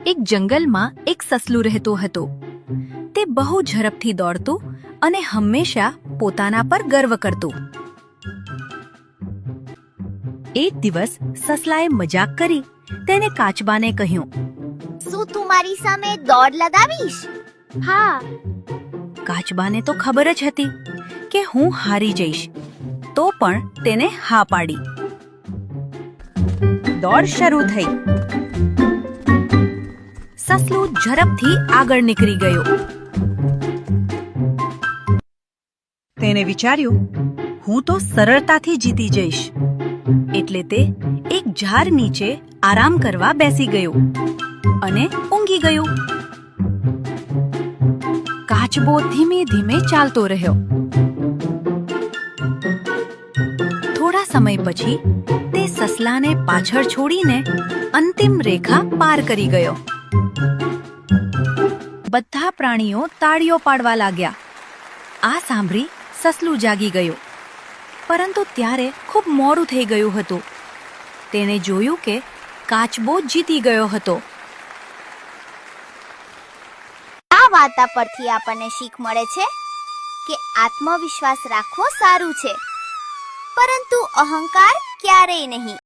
એક જંગલમાં એક સસલું રહેતું હતું. તે બહુ ઝડપથી દોડતું અને હંમેશા પોતાના પર ગર્વ કરતું. એક દિવસ સસલાએ મજાક કરી તેને કાચબાને કહ્યું, શું તું મારી સામે દોડ લગાવીશ? હા. કાચબાને તો ખબર જ હતી કે હું હારી જઈશ, તો પણ તેને હા પાડી. દોડ શરૂ થઈ. સસલું ઝડપથી આગળ નીકળી ગયું. તેને વિચાર્યું, હું તો સરળતાથી જીતી જઈશ. એટલે તે એક ઝાડ નીચે આરામ કરવા બેસી ગયો અને ઊંઘી ગયું. કાચબો ધીમે ધીમે ચાલતો રહ્યો. થોડા સમય પછી તે સસલાને પાછળ છોડીને અંતિમ રેખા પાર કરી ગયો. બધા પ્રાણીઓ તાળીઓ પાડવા લાગ્યા. આ સાંભળી સસલું જાગી ગયું. પરંતુ ત્યારે ખૂબ મોડું થઈ ગયું હતું. તેણે જોયું કે કાચબો જીતી ગયો હતો. આ વાર્તા પરથી આપણને શીખ મળે છે કે આત્મવિશ્વાસ રાખવો સારું છે, પરંતુ અહંકાર ક્યારેય નહીં.